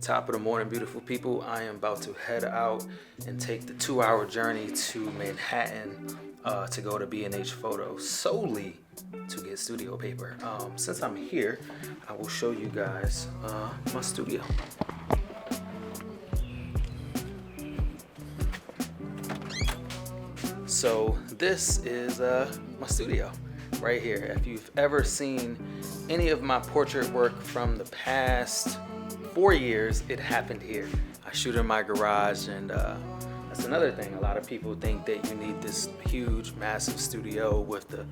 Top of the morning, beautiful people. I am about to head out and take the 2-hour journey to Manhattan to go to B&H Photo solely to get studio paper. Since I'm here, I will show you guys my studio. So this is my studio right here. If you've ever seen any of my portrait work from the past 4 years, it happened here. I shoot in my garage, and that's another thing. A lot of people think that you need this huge, massive studio with the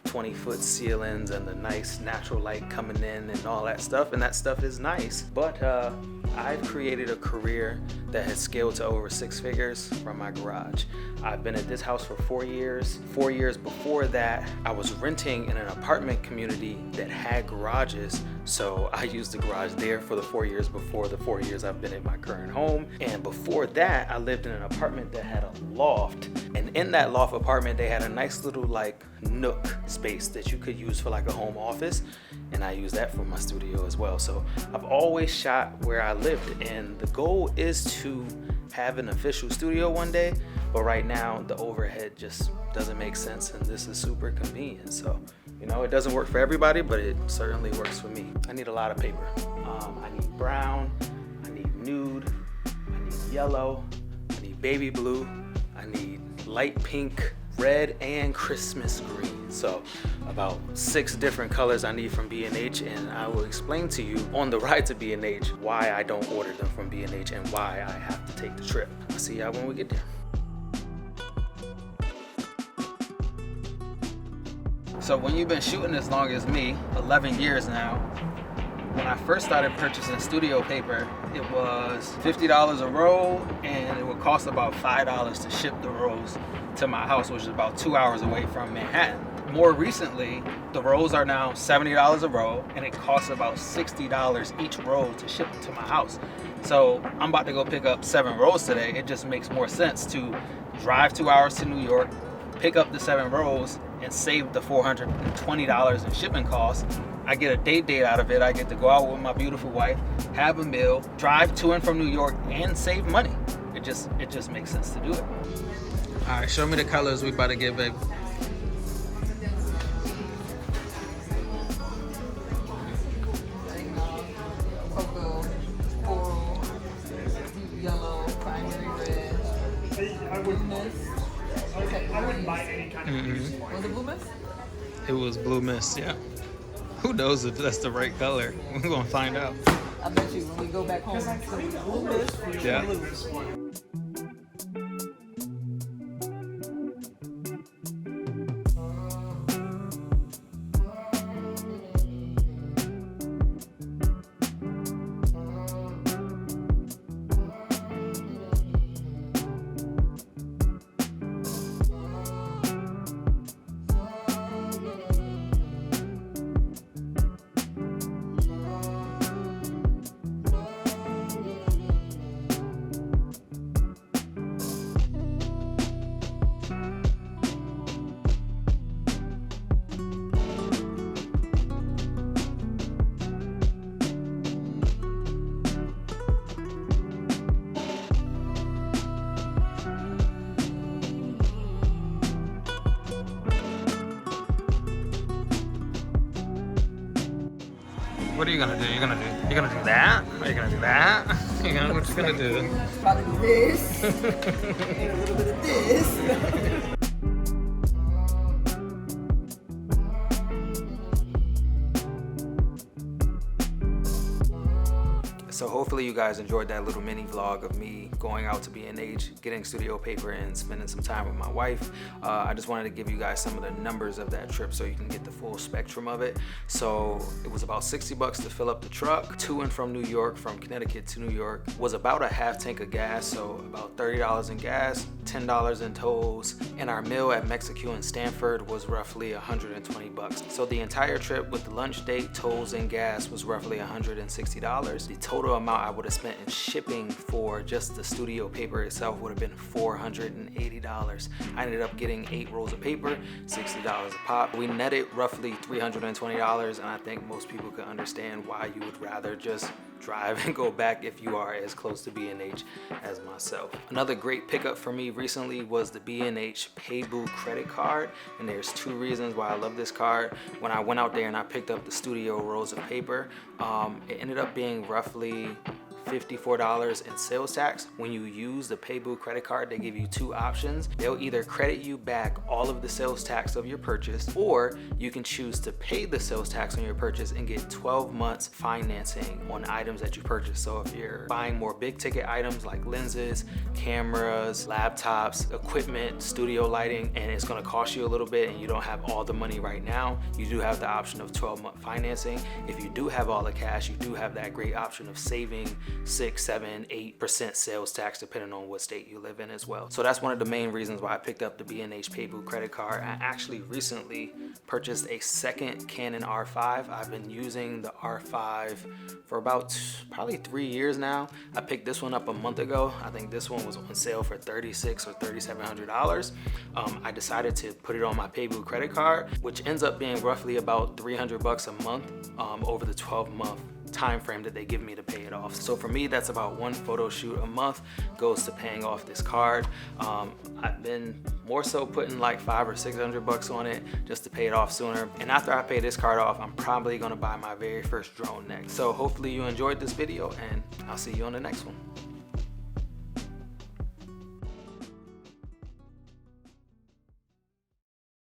20-foot ceilings and the nice natural light coming in and all that stuff, and that stuff is nice. But I've created a career that has scaled to over 6 figures from my garage. I've been at this house for 4 years. 4 years before that, I was renting in an apartment community that had garages. So I used the garage there for the 4 years before the 4 years I've been in my current home. And before that, I lived in an apartment that had a loft. And in that loft apartment, they had a nice little like nook space that you could use for like a home office. And I use that for my studio as well. So I've always shot where I lived, and the goal is to have an official studio one day, but right now the overhead just doesn't make sense, and this is super convenient. So, you know, it doesn't work for everybody, but it certainly works for me. I need a lot of paper. I need brown, I need nude, I need yellow, I need baby blue, I need light pink, red, and Christmas green. So about 6 different colors I need from B&H, and I will explain to you on the ride to B&H why I don't order them from B&H and why I have to take the trip. I'll see y'all when we get there. So when you've been shooting as long as me, 11 years now, when I first started purchasing studio paper, it was $50 a roll, and it would cost about $5 to ship the rolls to my house, which is about 2 hours away from Manhattan. More recently, the rolls are now $70 a roll, and it costs about $60 each roll to ship to my house. So I'm about to go pick up 7 rolls today. It just makes more sense to drive 2 hours to New York, pick up the 7 rolls, and save the $420 in shipping costs. I get a date out of it. I get to go out with my beautiful wife, have a meal, drive to and from New York, and save money. It just makes sense to do it. All right, show me the colors we about to get, babe. Cocoa, coral, yellow, primary red, blue mist. Mm-hmm. Was it blue mist? It was blue mist, yeah. Who knows if that's the right color? We're gonna find out. I bet you when we go back home, it's gonna be blue mist. Yeah. What are you gonna do? You're gonna do that? Are you gonna do that? What you gonna do? About to do this, and a little bit of this. So hopefully you guys enjoyed that little mini vlog of me going out to B&H, getting studio paper, and spending some time with my wife. I just wanted to give you guys some of the numbers of that trip so you can get the full spectrum of it. So it was about $60 to fill up the truck. To and from New York, from Connecticut to New York, was about a half tank of gas, so about $30 in gas, $10 in tolls, and our meal at Mexico in Stanford was roughly $120. So the entire trip with the lunch date, tolls, and gas was roughly $160. The total total amount I would have spent in shipping for just the studio paper itself would have been $480. I ended up getting 8 rolls of paper, $60 a pop. We netted roughly $320, and I think most people can understand why you would rather just drive and go back if you are as close to B&H as myself. Another great pickup for me recently was the B&H Paybu credit card, and there's 2 reasons why I love this card. When I went out there and I picked up the studio rolls of paper, it ended up being roughly $54 in sales tax. When you use the Paybu credit card, they give you 2 options. They'll either credit you back all of the sales tax of your purchase, or you can choose to pay the sales tax on your purchase and get 12 months financing on items that you purchase. So if you're buying more big ticket items like lenses, cameras, laptops, equipment, studio lighting, and it's gonna cost you a little bit and you don't have all the money right now, you do have the option of 12-month financing. If you do have all the cash, you do have that great option of saving 6, 7, 8% sales tax depending on what state you live in as well. So that's one of the main reasons why I picked up the B&H Paybu credit card. I actually recently purchased a second Canon R5. I've been using the R5 for about probably 3 years now. I picked this one up a month ago. I think this one was on sale for $3,600 or $3,700. I decided to put it on my Paybu credit card, which ends up being roughly about $300 a month over the 12-month time frame that they give me to pay it off. So for me, that's about 1 photo shoot a month goes to paying off this card. I've been more so putting like $500 or $600 on it just to pay it off sooner. And after I pay this card off, I'm probably gonna buy my very first drone next. So hopefully you enjoyed this video, and I'll see you on the next one.